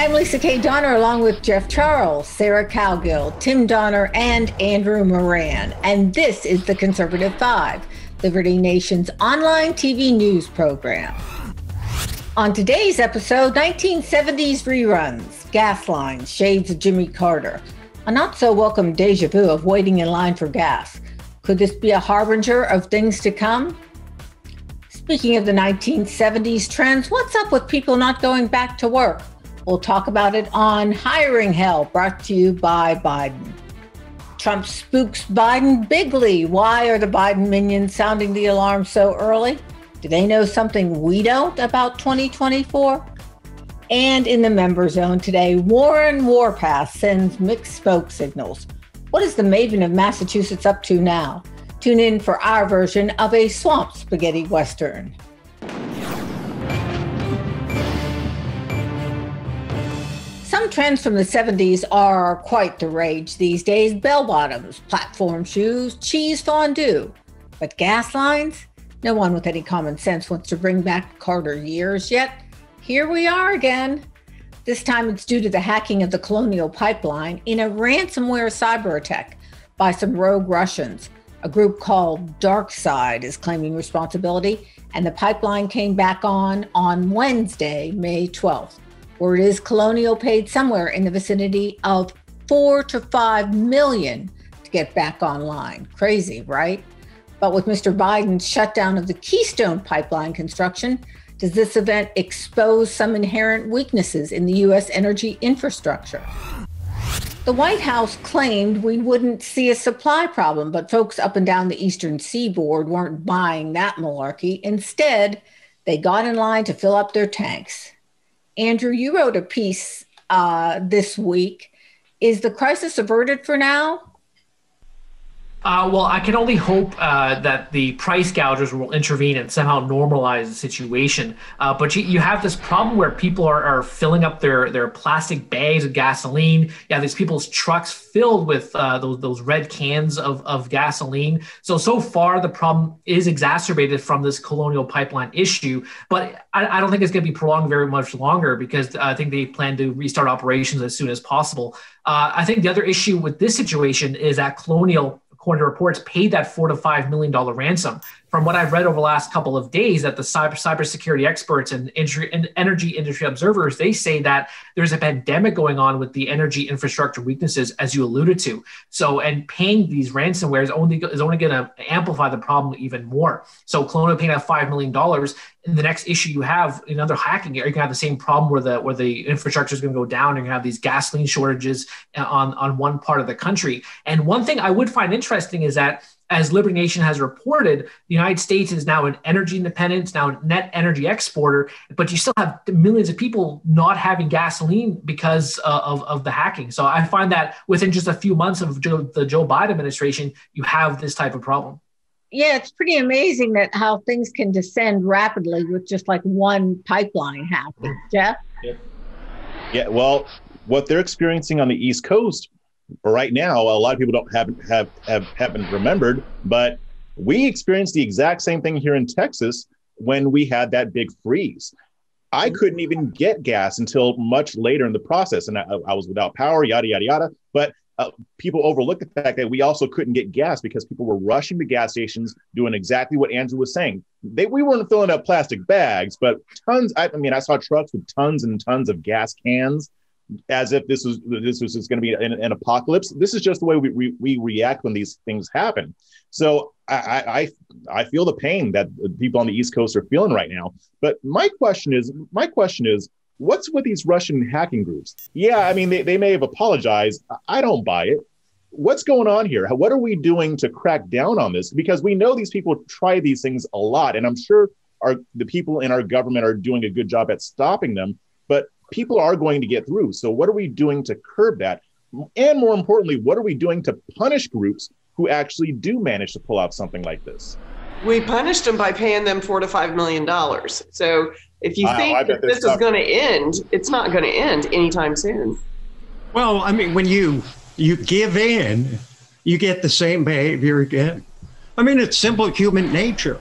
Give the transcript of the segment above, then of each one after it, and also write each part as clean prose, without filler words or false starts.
I'm Lisa K. Donner, along with Jeff Charles, Sarah Cowgill, Tim Donner, and Andrew Moran. And this is the Conservative Five, Liberty Nation's online TV news program. On today's episode, 1970s reruns, gas lines, shades of Jimmy Carter, a not-so-welcome deja vu of waiting in line for gas. Could this be a harbinger of things to come? Speaking of the 1970s trends, what's up with people not going back to work? We'll talk about it on Hiring Hell, brought to you by Biden. Trump spooks Biden bigly. Why are the Biden minions sounding the alarm so early? Do they know something we don't about 2024? And in the member zone today, Warren WARPATH sends mixed smoke signals. What is the Maven of Massachusetts up to now? Tune in for our version of a swamp spaghetti western. Some trends from the 70s are quite the rage these days. Bell-bottoms, platform shoes, cheese fondue. But gas lines? No one with any common sense wants to bring back Carter years, yet here we are again. This time it's due to the hacking of the Colonial Pipeline in a ransomware cyber attack by some rogue Russians. A group called DarkSide is claiming responsibility, and the pipeline came back on Wednesday, May 12th. Word is Colonial paid somewhere in the vicinity of $4 to $5 million to get back online. Crazy, right? But with Mr. Biden's shutdown of the Keystone Pipeline construction, does this event expose some inherent weaknesses in the U.S. energy infrastructure? The White House claimed we wouldn't see a supply problem, but folks up and down the eastern seaboard weren't buying that malarkey. Instead, they got in line to fill up their tanks. Andrew, you wrote a piece this week. Is the crisis averted for now? Well, I can only hope that the price gougers will intervene and somehow normalize the situation. But you have this problem where people are filling up their plastic bags of gasoline. You have these people's trucks filled with those red cans of gasoline. So far, the problem is exacerbated from this Colonial Pipeline issue. But I don't think it's going to be prolonged very much longer because I think they plan to restart operations as soon as possible. I think the other issue with this situation is that Colonial, according to reports, paid that $4 to $5 million ransom. From what I've read over the last couple of days, that the cybersecurity experts and energy industry observers, they say that there's a pandemic going on with the energy infrastructure weaknesses, as you alluded to. So, and paying these ransomware is only going to amplify the problem even more. So, Colonial paying that $5 million. In the next issue you have another hacking, you're going to have the same problem where the infrastructure is going to go down. You're going to have these gasoline shortages on one part of the country. And one thing I would find interesting is that, as Liberty Nation has reported, the United States is now an energy independent, now a net energy exporter, but you still have millions of people not having gasoline because of the hacking. So I find that within just a few months of the Joe Biden administration, you have this type of problem. Yeah, it's pretty amazing that how things can descend rapidly with just like one pipeline happening. Jeff? Yeah, well, what they're experiencing on the East Coast right now, a lot of people haven't remembered, but we experienced the exact same thing here in Texas when we had that big freeze. I couldn't even get gas until much later in the process, and I was without power, yada, yada, yada. But people overlook the fact that we also couldn't get gas because people were rushing to gas stations, doing exactly what Andrew was saying. We weren't filling up plastic bags, but tons. I saw trucks with tons and tons of gas cans, as if this was going to be an apocalypse. This is just the way we react when these things happen. So I feel the pain that people on the East Coast are feeling right now. But my question is, what's with these Russian hacking groups? Yeah, I mean, they may have apologized. I don't buy it. What's going on here? What are we doing to crack down on this? Because we know these people try these things a lot, and I'm sure the people in our government are doing a good job at stopping them. But people are going to get through. So what are we doing to curb that? And more importantly, what are we doing to punish groups who actually do manage to pull out something like this? We punished them by paying them $4 to $5 million. So if you think that this is going to end, it's not going to end anytime soon. Well, I mean, when you give in, you get the same behavior again. I mean, it's simple human nature.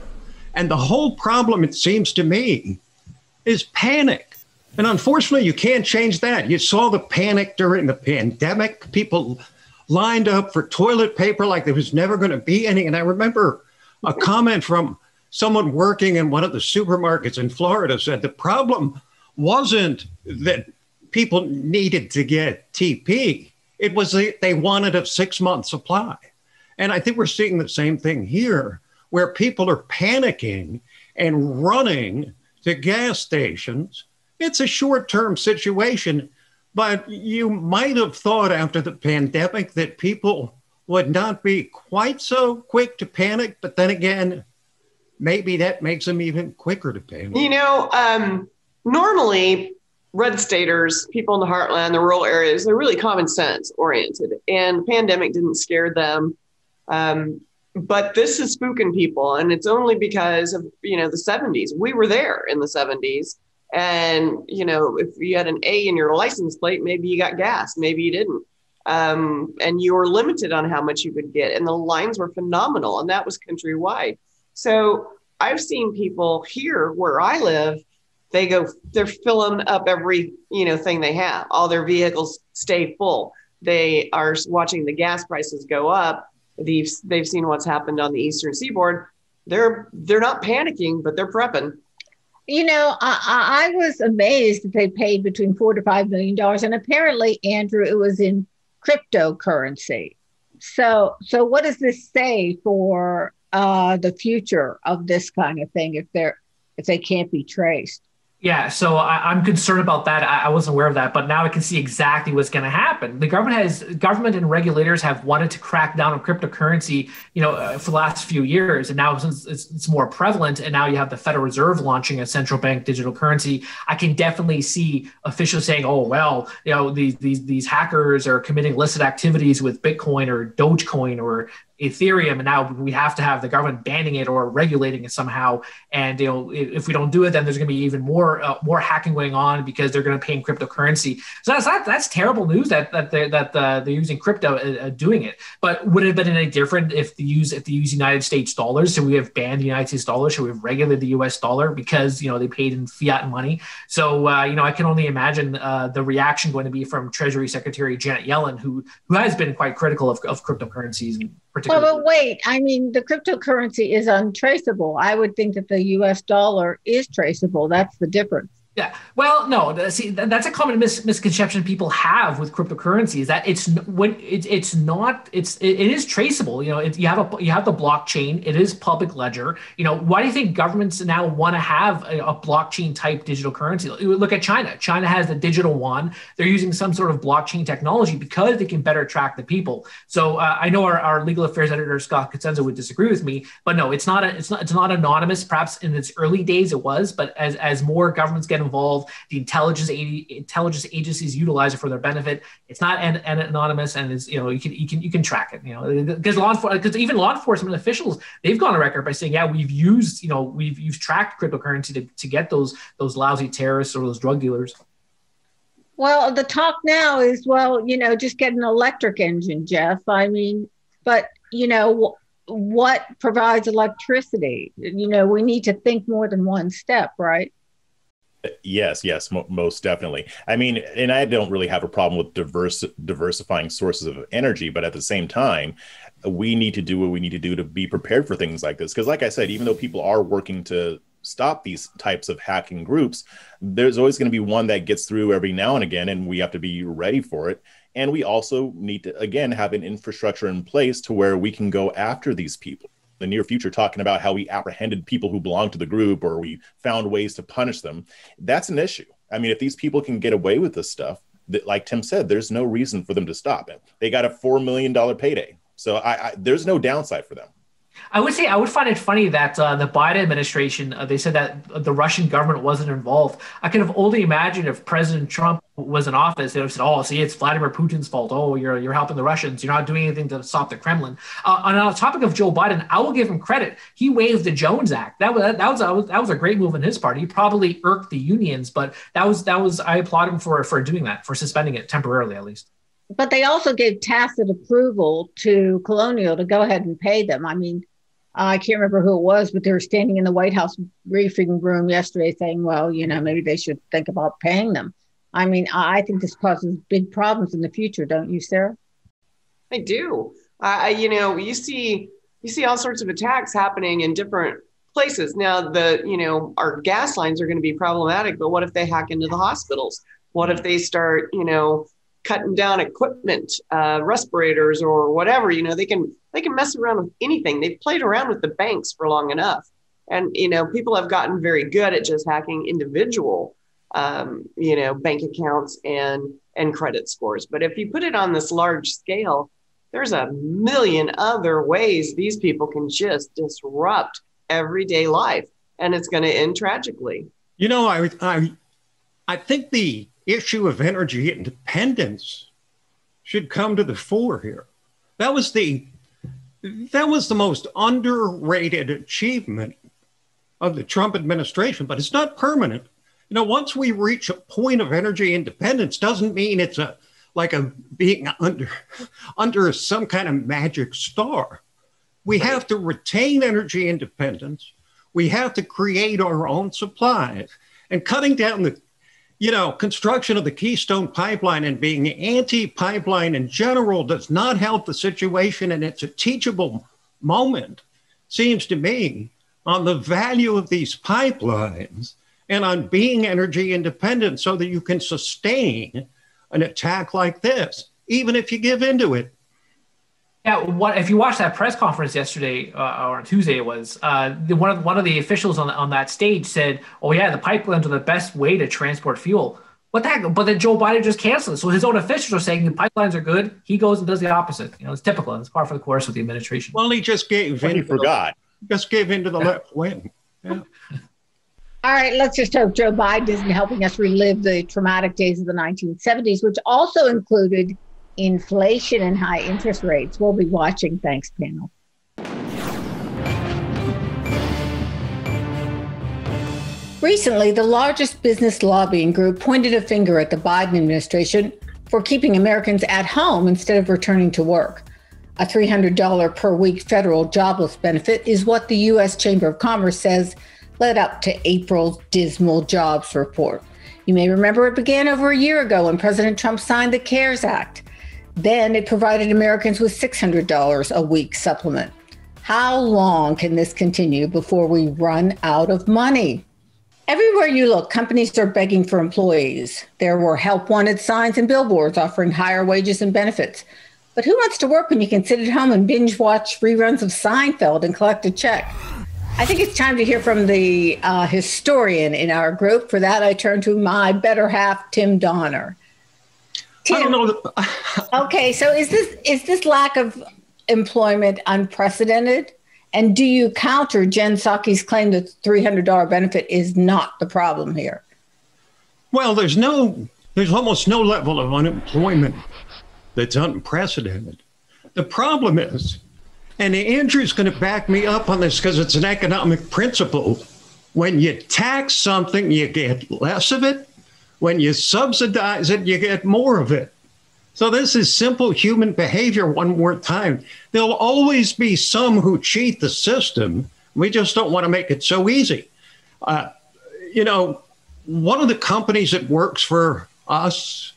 And the whole problem, it seems to me, is panic. And unfortunately, you can't change that. You saw the panic during the pandemic. People lined up for toilet paper like there was never going to be any. And I remember a comment from someone working in one of the supermarkets in Florida said the problem wasn't that people needed to get TP. It was they wanted a 6-month supply. And I think we're seeing the same thing here, where people are panicking and running to gas stations. It's a short-term situation, but you might have thought after the pandemic that people would not be quite so quick to panic. But then again, maybe that makes them even quicker to panic. You know, normally red staters, people in the heartland, the rural areas, they're really common sense oriented, and the pandemic didn't scare them. But this is spooking people, and it's only because of, you know, the 70s. We were there in the 70s. And, you know, if you had an A in your license plate, maybe you got gas, maybe you didn't. And you were limited on how much you could get. And the lines were phenomenal, and that was countrywide. So I've seen people here where I live, they're filling up every, you know, thing they have. All their vehicles stay full. They are watching the gas prices go up. They've seen what's happened on the Eastern Seaboard. They're not panicking, but they're prepping. You know, I was amazed that they paid between $4 to $5 million, and apparently, Andrew, it was in cryptocurrency. So what does this say for the future of this kind of thing if they can't be traced? Yeah, so I'm concerned about that. I wasn't aware of that, but now I can see exactly what's going to happen. The government and regulators have wanted to crack down on cryptocurrency, you know, for the last few years, and now since it's more prevalent, and now you have the Federal Reserve launching a central bank digital currency, I can definitely see officials saying, "Oh well, you know, these hackers are committing illicit activities with Bitcoin or Dogecoin or Ethereum, and now we have to have the government banning it or regulating it somehow. And you know, if we don't do it, then there's going to be even more hacking going on because they're going to pay in cryptocurrency. So that's terrible news that they're using crypto doing it. But would it have been any different if they use United States dollars? So we have banned the United States dollar. So we've regulated the U.S. dollar because, you know, they paid in fiat money. So you know, I can only imagine the reaction going to be from Treasury Secretary Janet Yellen, who has been quite critical of cryptocurrencies. Well, but wait, I mean, the cryptocurrency is untraceable. I would think that the U.S. dollar is traceable. That's the difference. Yeah. Well, no. See, that's a common misconception people have with cryptocurrency is that it is traceable. You know, you have the blockchain. It is public ledger. You know, why do you think governments now want to have a blockchain type digital currency? Look at China. China has the digital yuan. They're using some sort of blockchain technology because they can better track the people. So I know our legal affairs editor Scott Cosenza would disagree with me, but no, it's not anonymous. Perhaps in its early days it was, but as more governments get involved, the intelligence agencies utilize it for their benefit. It's not anonymous, and is, you know, you can track it. You know, because even law enforcement officials, they've gone on record by saying, yeah, we've used tracked cryptocurrency to get those lousy terrorists or those drug dealers. Well, the talk now is, well, you know, just get an electric engine, Jeff. I mean, but you know, what provides electricity? You know, we need to think more than one step, right? Yes, most definitely. I mean, and I don't really have a problem with diversifying sources of energy, but at the same time, we need to do what we need to do to be prepared for things like this. Because like I said, even though people are working to stop these types of hacking groups, there's always going to be one that gets through every now and again, and we have to be ready for it. And we also need to, again, have an infrastructure in place to where we can go after these people. The near future, talking about how we apprehended people who belong to the group or we found ways to punish them. That's an issue. I mean, if these people can get away with this stuff, that, like Tim said, there's no reason for them to stop it. They got a $4 million payday. So there's no downside for them. I would find it funny that the Biden administration, they said that the Russian government wasn't involved. I could have only imagined if President Trump was in office, they would have said, "Oh, see, it's Vladimir Putin's fault. Oh, you're helping the Russians. You're not doing anything to stop the Kremlin." On the topic of Joe Biden, I will give him credit. He waived the Jones Act. That was a great move on his part. He probably irked the unions, but that was I applaud him for doing that, for suspending it temporarily at least. But they also gave tacit approval to Colonial to go ahead and pay them. I mean, I can't remember who it was, but they were standing in the White House briefing room yesterday saying, well, maybe they should think about paying them. I mean, I think this causes big problems in the future, don't you, Sarah? I do. You see all sorts of attacks happening in different places. Now, our gas lines are going to be problematic, but what if they hack into the hospitals? What if they start, cutting down equipment, respirators or whatever? They can mess around with anything. They've played around with the banks for long enough. And, people have gotten very good at just hacking individual, bank accounts and credit scores. But if you put it on this large scale, there's a million other ways these people can just disrupt everyday life, and it's going to end tragically. I think the issue of energy independence should come to the fore here. That was the most underrated achievement of the Trump administration, but it's not permanent. Once we reach a point of energy independence, doesn't mean it's like being under some kind of magic star. We have to retain energy independence. We have to create our own supplies. And cutting down the construction of the Keystone Pipeline and being anti-pipeline in general does not help the situation, and it's a teachable moment, seems to me, on the value of these pipelines and on being energy independent so that you can sustain an attack like this, even if you give into it. Yeah, if you watched that press conference yesterday or on Tuesday, it was one of the officials on that stage said, "Oh yeah, the pipelines are the best way to transport fuel." What the heck? But then Joe Biden just canceled it. So his own officials are saying the pipelines are good. He goes and does the opposite. It's typical. It's par for the course with the administration. Well, he just gave in. He forgot. Just gave into the left wing. Yeah. All right, let's just hope Joe Biden isn't helping us relive the traumatic days of the 1970s, which also included inflation and high interest rates. We'll be watching. Thanks, panel. Recently, the largest business lobbying group pointed a finger at the Biden administration for keeping Americans at home instead of returning to work. A $300 per week federal jobless benefit is what the U.S. Chamber of Commerce says led up to April's dismal jobs report. You may remember it began over a year ago when President Trump signed the CARES Act. Then it provided Americans with $600 a week supplement. How long can this continue before we run out of money? Everywhere you look, companies are begging for employees. There were help wanted signs and billboards offering higher wages and benefits. But who wants to work when you can sit at home and binge watch reruns of Seinfeld and collect a check? I think it's time to hear from the historian in our group. For that, I turn to my better half, Tim Donner. Tim, I don't know. Okay, so is this lack of employment unprecedented? And do you counter Jen Psaki's claim that the $300 benefit is not the problem here? Well, there's almost no level of unemployment that's unprecedented. The problem is, and Andrew's going to back me up on this because it's an economic principle, when you tax something, you get less of it. When you subsidize it, you get more of it. So this is simple human behavior one more time. There'll always be some who cheat the system. We just don't want to make it so easy. One of the companies that works for us,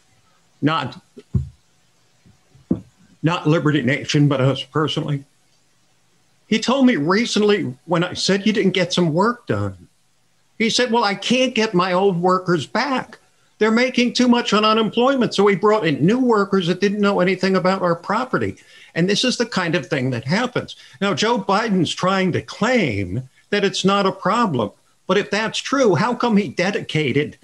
not Liberty Nation, but us personally, he told me recently when I said you didn't get some work done, he said, well, I can't get my old workers back. They're making too much on unemployment. So we brought in new workers that didn't know anything about our property. And this is the kind of thing that happens. Now, Joe Biden's trying to claim that it's not a problem. But if that's true, how come he dedicated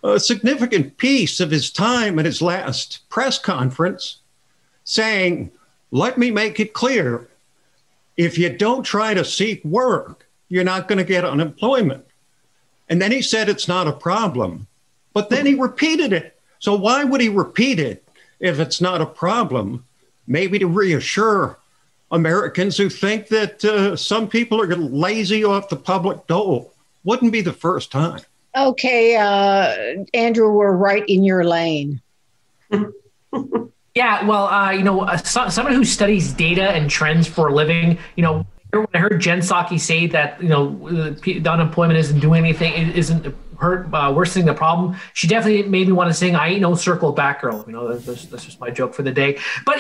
a significant piece of his time at his last press conference saying, let me make it clear, if you don't try to seek work, you're not going to get unemployment. And then he said it's not a problem. But then he repeated it. So why would he repeat it if it's not a problem? Maybe to reassure Americans who think that some people are lazy off the public dole. Wouldn't be the first time. Okay, Andrew, we're right in your lane. Yeah, well, someone who studies data and trends for a living, when I heard Jen Psaki say that, the unemployment isn't doing anything, it isn't worsening the problem, she definitely made me want to sing "I Ain't No Circle Back Girl." That's just my joke for the day. But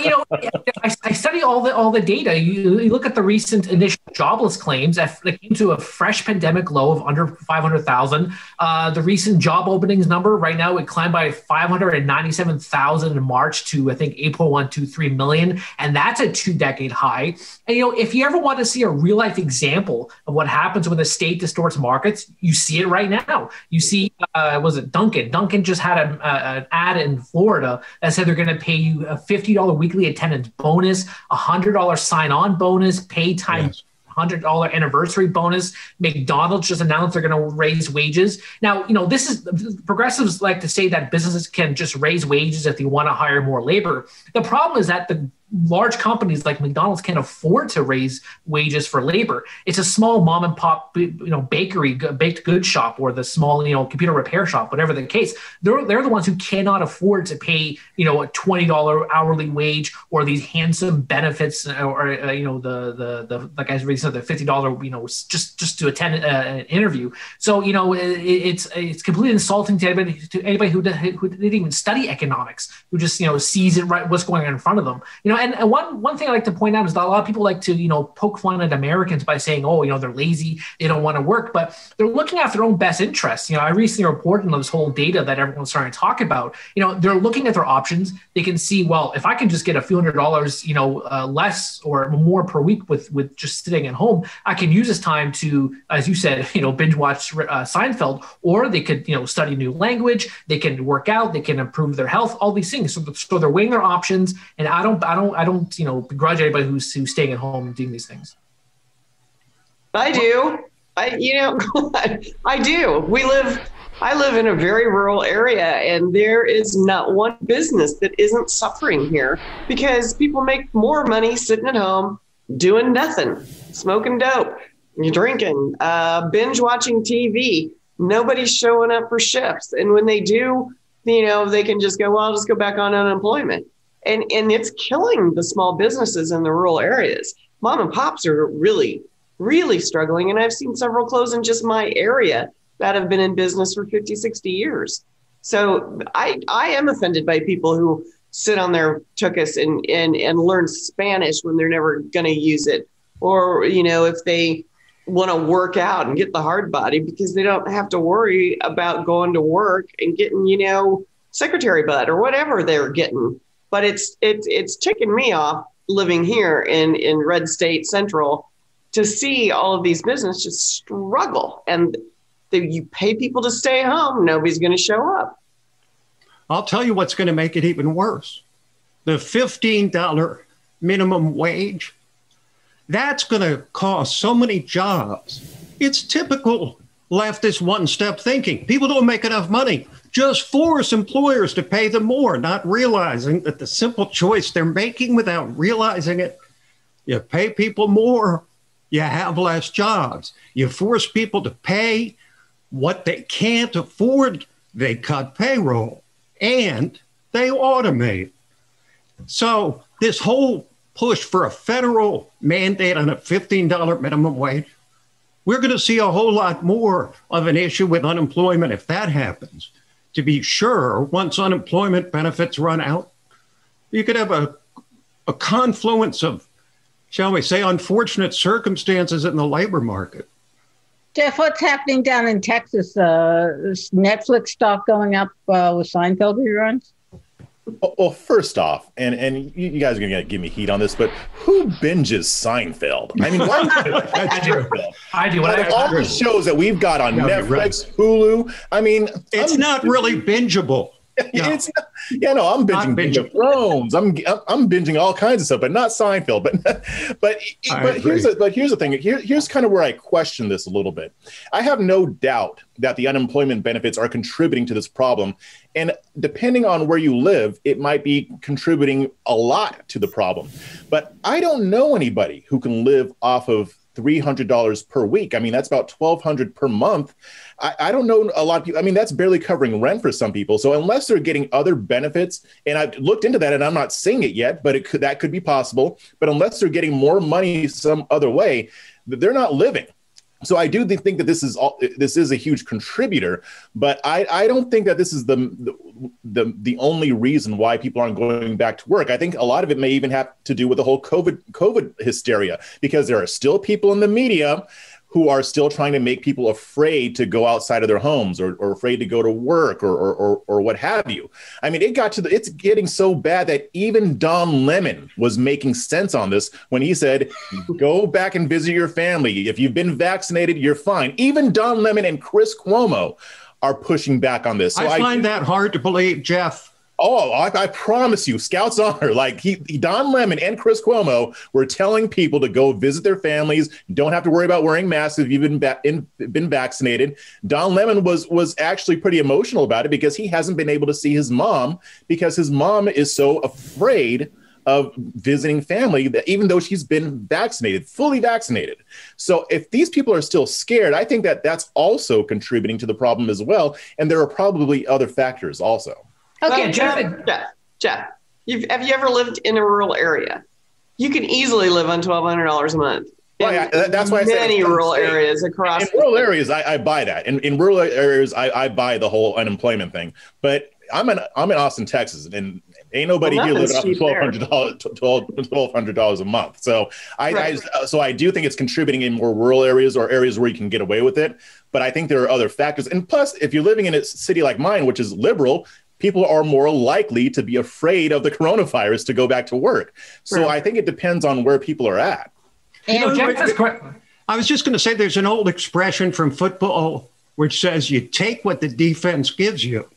I study all the data. You look at the recent initial jobless claims that came to a fresh pandemic low of under 500,000. The recent job openings number right now, it climbed by 597,000 in March to, I think, April 123 million, and that's a 2-decade high. And if you ever want to see a real life example of what happens when the state distorts markets, you see it right now. You see, was it Duncan? Duncan just had an ad in Florida that said they're going to pay you a $50 weekly attendance bonus, a $100 sign-on bonus, pay time. Yes. $100 anniversary bonus. McDonald's just announced they're going to raise wages. Now, this is progressives like to say that businesses can just raise wages if they want to hire more labor. The problem is that the large companies like McDonald's can't afford to raise wages for labor. It's a small mom and pop, bakery, baked goods shop, or the small, computer repair shop, whatever the case. They're the ones who cannot afford to pay, a $20 hourly wage or these handsome benefits, or the like I already said, the $50, just to attend an interview. So it's completely insulting to anybody who didn't even study economics, who just sees it right what's going on in front of them. And one thing I like to point out is that a lot of people like to, poke fun at Americans by saying, they're lazy, they don't want to work, but they're looking at their own best interests. I recently reported on this whole data that everyone's starting to talk about. They're looking at their options. They can see, well, if I can just get a few $100s, less or more per week with just sitting at home, I can use this time to, as you said, binge watch Seinfeld, or they could, study a new language, they can work out, they can improve their health, all these things. So they're weighing their options, and I don't begrudge anybody who's staying at home and doing these things. I do. I do. I live in a very rural area, and there is not one business that isn't suffering here because people make more money sitting at home doing nothing, smoking dope, drinking, binge watching TV. Nobody's showing up for shifts. And when they do, they can just go, well, I'll just go back on unemployment. And it's killing the small businesses in the rural areas. Mom and pops are really, really struggling. And I've seen several close in just my area that have been in business for 50, 60 years. So I am offended by people who sit on their tuchus and learn Spanish when they're never going to use it. Or, if they want to work out and get the hard body because they don't have to worry about going to work and getting, secretary butt or whatever they're getting. But it's ticking me off living here in Red State Central to see all of these businesses just struggle. And you pay people to stay home, nobody's going to show up. I'll tell you what's going to make it even worse. The $15 minimum wage, that's going to cost so many jobs. It's typical leftist one-step thinking. People don't make enough money. Just force employers to pay them more, not realizing that the simple choice they're making without realizing it, you pay people more, you have less jobs. You force people to pay what they can't afford, they cut payroll, and they automate. So this whole push for a federal mandate on a $15 minimum wage, we're going to see a whole lot more of an issue with unemployment if that happens. To be sure, once unemployment benefits run out, you could have a confluence of, shall we say, unfortunate circumstances in the labor market. Jeff, what's happening down in Texas? Is Netflix stock going up with Seinfeld reruns? Well, first off, and you guys are going to give me heat on this, but who binges Seinfeld? I mean, I do. All the shows that we've got on Netflix, Hulu, I mean, it's not really bingeable. No. It's not, I'm binging Game of Thrones. I'm binging all kinds of stuff, but not Seinfeld. But here's the thing. Here's kind of where I question this a little bit. I have no doubt that the unemployment benefits are contributing to this problem, and depending on where you live, it might be contributing a lot to the problem. But I don't know anybody who can live off of $300 per week. I mean, that's about $1,200 per month. I don't know a lot of people. I mean, that's barely covering rent for some people. So unless they're getting other benefits, and I've looked into that and I'm not seeing it yet, but that could be possible. But unless they're getting more money some other way, they're not living. So I do think that this is a huge contributor, but I don't think that this is the only reason why people aren't going back to work. I think a lot of it may even have to do with the whole COVID hysteria, because there are still people in the media who are still trying to make people afraid to go outside of their homes or afraid to go to work or what have you. I mean, it's getting so bad that even Don Lemon was making sense on this when he said, go back and visit your family. If you've been vaccinated, you're fine. Even Don Lemon and Chris Cuomo are pushing back on this. So I find that hard to believe, Jeff. Oh, I promise you, Scout's honor, like Don Lemon and Chris Cuomo were telling people to go visit their families. Don't have to worry about wearing masks if you've been vaccinated. Don Lemon was actually pretty emotional about it because he hasn't been able to see his mom because his mom is so afraid of visiting family, that even though she's been vaccinated, fully vaccinated. So if these people are still scared, I think that that's also contributing to the problem as well. And there are probably other factors also. Okay, Jeff, have you ever lived in a rural area? You can easily live on $1,200 a month. Right, that's why I said many rural areas across. In rural areas, I buy that. In rural areas, I buy the whole unemployment thing. But I'm in Austin, Texas, and ain't nobody here living off $1,200 a month. So I do think it's contributing in more rural areas or areas where you can get away with it. But I think there are other factors. And plus, if you're living in a city like mine, which is liberal, people are more likely to be afraid of the coronavirus to go back to work. So I think it depends on where people are at. Jeff is correct. I was just going to say there's an old expression from football which says you take what the defense gives you.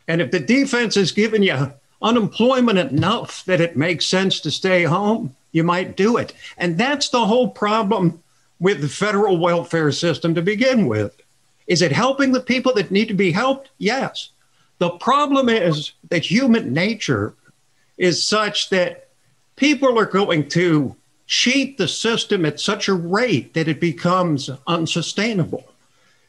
And if the defense is giving you unemployment enough that it makes sense to stay home, you might do it. And that's the whole problem with the federal welfare system to begin with. Is it helping the people that need to be helped? Yes. The problem is that human nature is such that people are going to cheat the system at such a rate that it becomes unsustainable.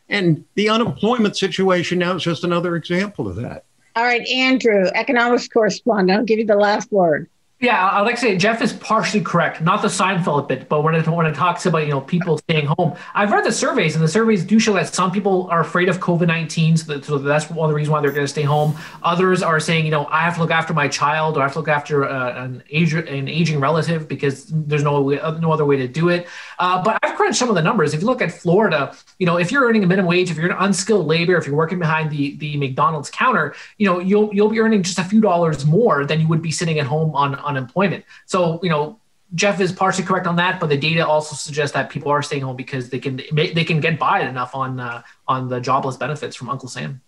And the unemployment situation now is just another example of that. All right, Andrew, economics correspondent, I'll give you the last word. Yeah, I'd like to say Jeff is partially correct, not the Seinfeld bit, but when it talks about people staying home, I've read the surveys, and the surveys do show that some people are afraid of COVID-19, so that's one of the reasons why they're going to stay home. Others are saying, I have to look after my child, or I have to look after an aging relative because there's no other way to do it. But I've crunched some of the numbers. If you look at Florida, if you're earning a minimum wage, if you're an unskilled labor, if you're working behind the McDonald's counter, you'll be earning just a few dollars more than you would be sitting at home on unemployment. So, Jeff is partially correct on that, but the data also suggests that people are staying home because they can get by enough on the jobless benefits from Uncle Sam.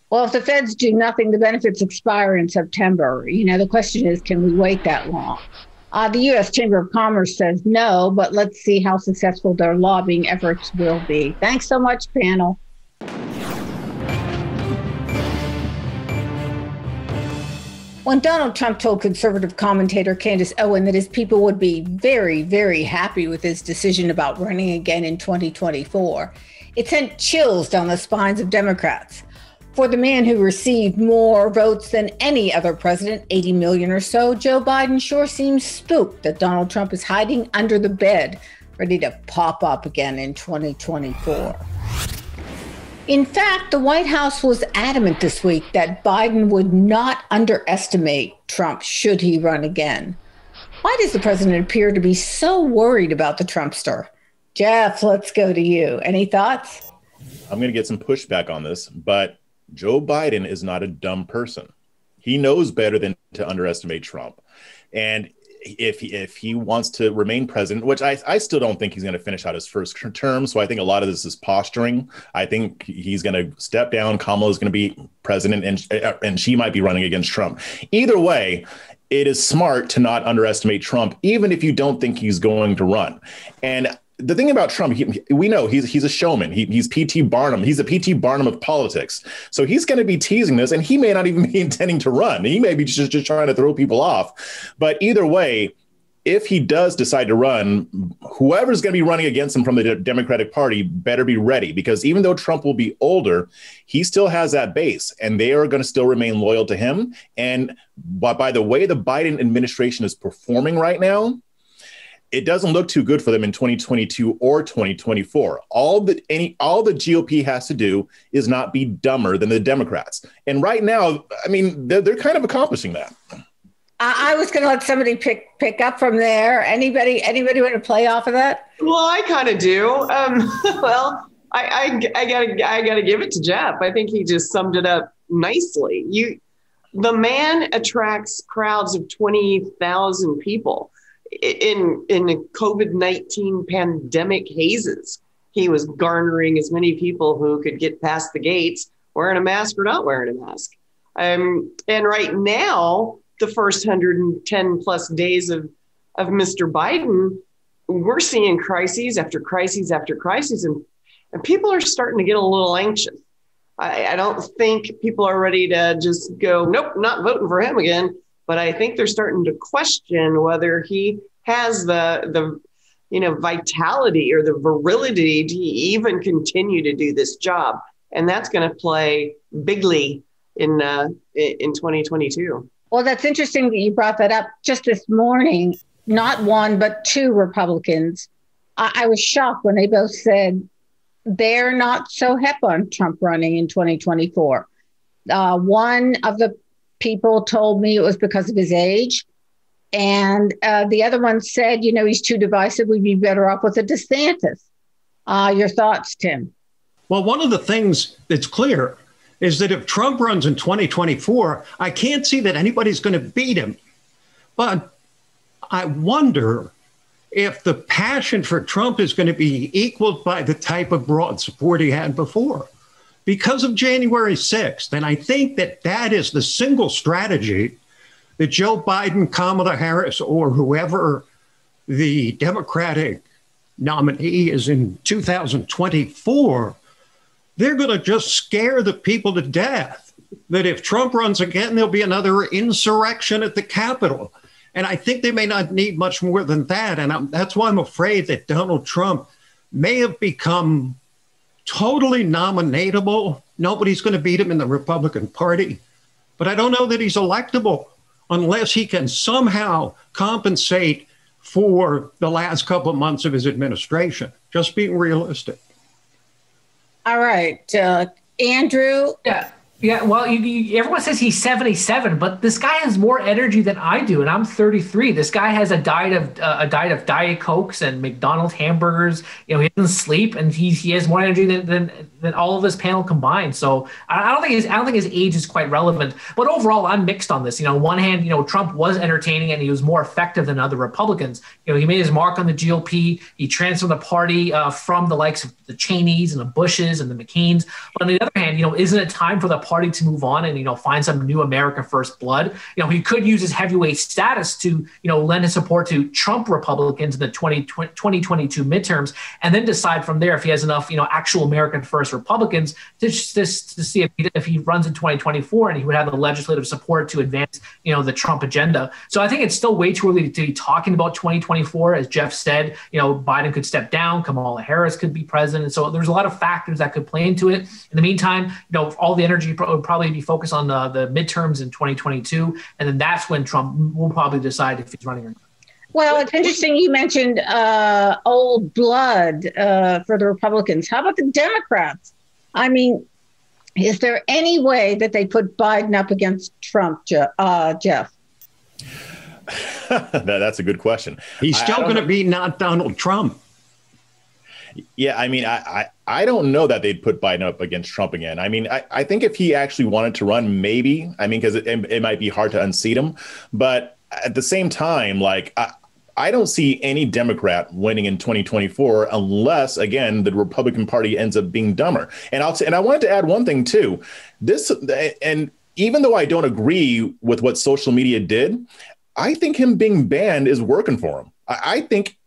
Well, if the feds do nothing, the benefits expire in September. The question is, can we wait that long? The U.S. Chamber of Commerce says no, but let's see how successful their lobbying efforts will be. Thanks so much, panel. When Donald Trump told conservative commentator Candace Owen that his people would be very, very happy with his decision about running again in 2024, it sent chills down the spines of Democrats. For the man who received more votes than any other president, 80 million or so, Joe Biden sure seems spooked that Donald Trump is hiding under the bed, ready to pop up again in 2024. In fact, the White House was adamant this week that Biden would not underestimate Trump should he run again. Why does the president appear to be so worried about the Trumpster? Jeff, let's go to you. Any thoughts? I'm going to get some pushback on this, but Joe Biden is not a dumb person. He knows better than to underestimate Trump. And if he wants to remain president, which I still don't think he's going to finish out his first term. So I think a lot of this is posturing. I think he's going to step down. Kamala is going to be president, and she might be running against Trump. Either way, it is smart to not underestimate Trump, even if you don't think he's going to run. And the thing about Trump, we know he's a showman. He's P.T. Barnum. He's a P.T. Barnum of politics. So he's going to be teasing this, and he may not even be intending to run. He may be just trying to throw people off. But either way, if he does decide to run, whoever's going to be running against him from the Democratic Party better be ready, because even though Trump will be older, he still has that base, and they are going to still remain loyal to him. And by the way the Biden administration is performing right now, it doesn't look too good for them in 2022 or 2024. All the GOP has to do is not be dumber than the Democrats. And right now, I mean, they're kind of accomplishing that. I was going to let somebody pick up from there. Anybody want to play off of that? Well, I kind of do. Well, I gotta give it to Jeff. I think he just summed it up nicely. The man attracts crowds of 20,000 people in the COVID-19 pandemic hazes. He was garnering as many people who could get past the gates wearing a mask or not wearing a mask. And right now, the first 110 plus days of Mr. Biden, we're seeing crises after crises after crises, and people are starting to get a little anxious. I don't think people are ready to just go, nope, not voting for him again. But I think they're starting to question whether he has the vitality or the virility to even continue to do this job. And that's going to play bigly in 2022. Well, that's interesting that you brought that up. Just this morning, not one, but two Republicans, I was shocked when they both said they're not so hip on Trump running in 2024. One of the people told me it was because of his age. And the other one said, he's too divisive. We'd be better off with a DeSantis. Your thoughts, Tim? Well, one of the things that's clear is that if Trump runs in 2024, I can't see that anybody's going to beat him. But I wonder if the passion for Trump is going to be equaled by the type of broad support he had before because of January 6th. And I think that is the single strategy that Joe Biden, Kamala Harris, or whoever the Democratic nominee is in 2024, they're going to just scare the people to death. That if Trump runs again, there'll be another insurrection at the Capitol. And I think they may not need much more than that. And that's why I'm afraid that Donald Trump may have become totally nominatable. Nobody's going to beat him in the Republican Party. But I don't know that he's electable unless he can somehow compensate for the last couple of months of his administration. Just being realistic. All right. Andrew? Yeah. Well, everyone says he's 77, but this guy has more energy than I do, and I'm 33. This guy has a diet of Diet Cokes and McDonald's hamburgers. He doesn't sleep, and he has more energy than all of this panel combined. So I don't think his age is quite relevant. But overall, I'm mixed on this. On one hand, Trump was entertaining and he was more effective than other Republicans. He made his mark on the GOP. He transferred the party from the likes of the Cheneys and the Bushes and the McCains. But on the other hand, isn't it time for the party to move on and find some new America first blood? He could use his heavyweight status to lend his support to Trump Republicans in the 2022 midterms, and then decide from there if he has enough actual American first Republicans to see if he runs in 2024 and he would have the legislative support to advance the Trump agenda. So I think it's still way too early to be talking about 2024. As Jeff said, Biden could step down, Kamala Harris could be president. So there's a lot of factors that could play into it. In the meantime, all the energy would probably be focused on the midterms in 2022. And then that's when Trump will probably decide if he's running or not. Well, it's interesting you mentioned old blood for the Republicans. How about the Democrats? I mean, is there any way that they put Biden up against Trump, Jeff? That's a good question. He's still going to be not Donald Trump. Yeah, I mean, I don't know that they'd put Biden up against Trump again. I mean, I think if he actually wanted to run, maybe. I mean, because it might be hard to unseat him. But at the same time, I don't see any Democrat winning in 2024 unless, again, the Republican Party ends up being dumber. And I wanted to add one thing, too. And even though I don't agree with what social media did, I think him being banned is working for him. I think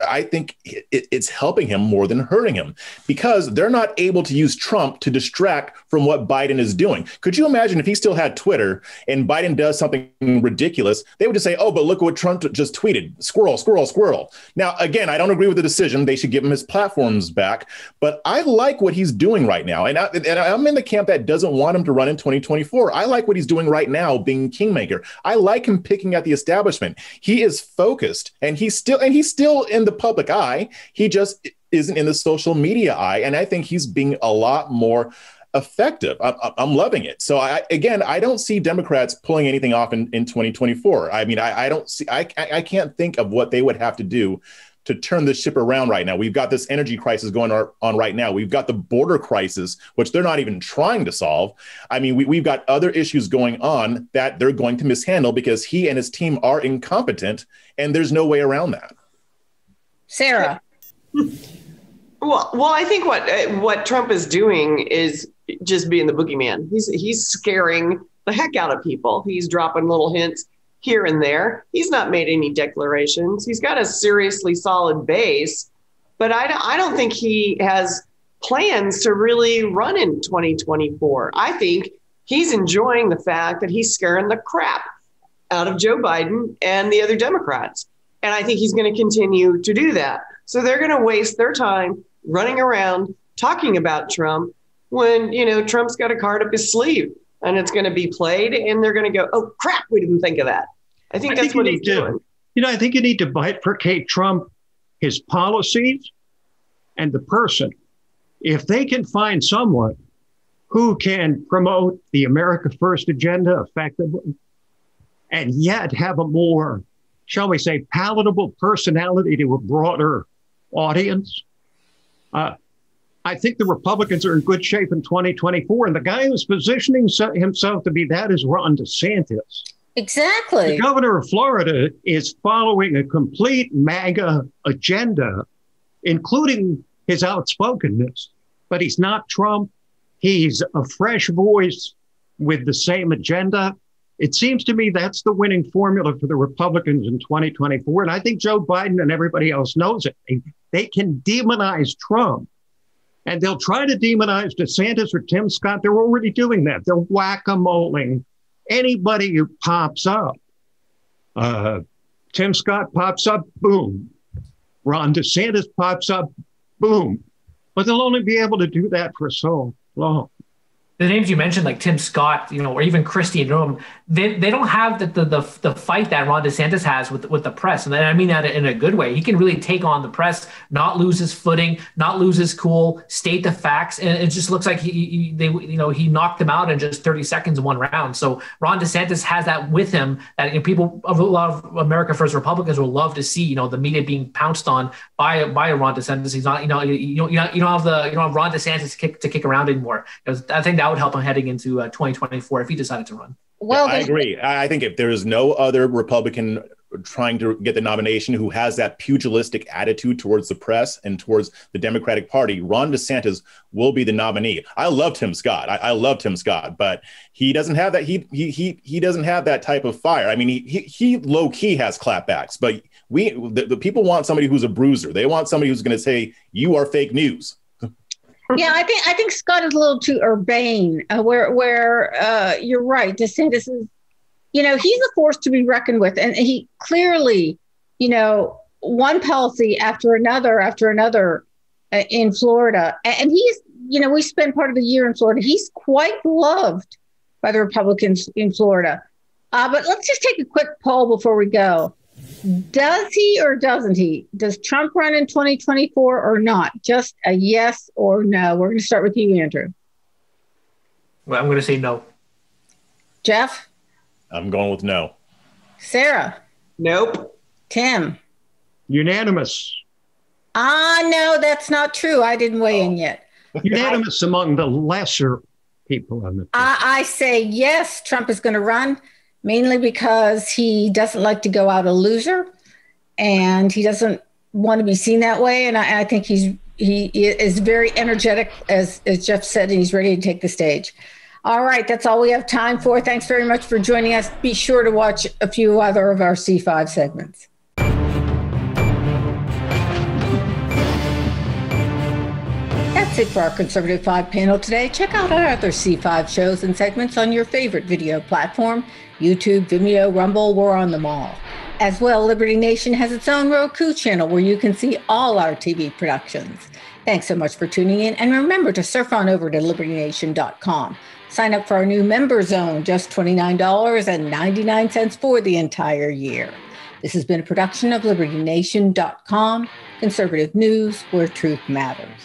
it's helping him more than hurting him because they're not able to use Trump to distract from what Biden is doing. Could you imagine if he still had Twitter and Biden does something ridiculous? They would just say, oh, but look what Trump just tweeted. Squirrel, squirrel, squirrel. Now, again, I don't agree with the decision. They should give him his platforms back. But I like what he's doing right now. And I'm in the camp that doesn't want him to run in 2024. I like what he's doing right now, being kingmaker. I like him picking at the establishment. He is focused and he's still he's still in the public eye. He just isn't in the social media eye. And I think he's being a lot more effective. I'm loving it. So I don't see Democrats pulling anything off in 2024. I mean, I can't think of what they would have to do to turn this ship around right now. We've got this energy crisis going on right now. We've got the border crisis, which they're not even trying to solve. I mean, we've got other issues going on that they're going to mishandle because he and his team are incompetent, and there's no way around that. Sarah. Well, I think what Trump is doing is just being the boogeyman. He's scaring the heck out of people. He's dropping little hints here and there. He's not made any declarations. He's got a seriously solid base, but I don't think he has plans to really run in 2024. I think he's enjoying the fact that he's scaring the crap out of Joe Biden and the other Democrats. And I think he's going to continue to do that. So they're going to waste their time running around talking about Trump when, Trump's got a card up his sleeve and it's going to be played and they're going to go, oh, crap, we didn't think of that. I think that's what he's doing. I think you need to bifurcate Trump, his policies, and the person. If they can find someone who can promote the America First agenda effectively and yet have a more, shall we say, palatable personality to a broader audience, I think the Republicans are in good shape in 2024. And the guy who's positioning himself to be that is Ron DeSantis. Exactly. The governor of Florida is following a complete MAGA agenda, including his outspokenness. But he's not Trump. He's a fresh voice with the same agenda. It seems to me that's the winning formula for the Republicans in 2024. And I think Joe Biden and everybody else knows it. They can demonize Trump. And they'll try to demonize DeSantis or Tim Scott. They're already doing that. They're whack-a-moling anybody who pops up. Tim Scott pops up, boom. Ron DeSantis pops up, boom. But they'll only be able to do that for so long. The names you mentioned, like Tim Scott, or even Christie Noem, they don't have the fight that Ron DeSantis has with the press, and I mean that in a good way. He can really take on the press, not lose his footing, not lose his cool, state the facts, and it just looks like he knocked them out in just 30 seconds in one round. So Ron DeSantis has that with him that people, a lot of America First Republicans will love to see. The media being pounced on by Ron DeSantis. He's not, you don't have Ron DeSantis to kick around anymore. I think that would help him heading into 2024 if he decided to run. Well, I agree. I think if there is no other Republican trying to get the nomination who has that pugilistic attitude towards the press and towards the Democratic Party, Ron DeSantis will be the nominee. I love Tim Scott. I love Tim Scott, but he doesn't have that. He doesn't have that type of fire. I mean, he low key has clapbacks, but the people want somebody who's a bruiser. They want somebody who's going to say you are fake news. Yeah, I think Scott is a little too urbane. Where you're right, DeSantis is, he's a force to be reckoned with, and he clearly, one policy after another in Florida, and he's, we spent part of the year in Florida. He's quite loved by the Republicans in Florida. But let's just take a quick poll before we go. Does he or doesn't he? Does Trump run in 2024 or not? Just a yes or no. We're going to start with you, Andrew. Well, I'm going to say no. Jeff? I'm going with no. Sarah? Nope. Tim? Unanimous. No, that's not true. I didn't weigh in yet. Unanimous among the lesser people on the team. I say yes, Trump is going to run. Mainly because he doesn't like to go out a loser, and he doesn't want to be seen that way. And I think he is very energetic, as Jeff said, and he's ready to take the stage. All right, that's all we have time for. Thanks very much for joining us. Be sure to watch a few other of our C5 segments. That's it for our Conservative 5 panel today. Check out our other C5 shows and segments on your favorite video platform. YouTube, Vimeo, Rumble, we're on them all. As well, Liberty Nation has its own Roku channel where you can see all our TV productions. Thanks so much for tuning in, and remember to surf on over to libertynation.com. Sign up for our new Member Zone, just $29.99 for the entire year. This has been a production of LibertyNation.com, conservative news where truth matters.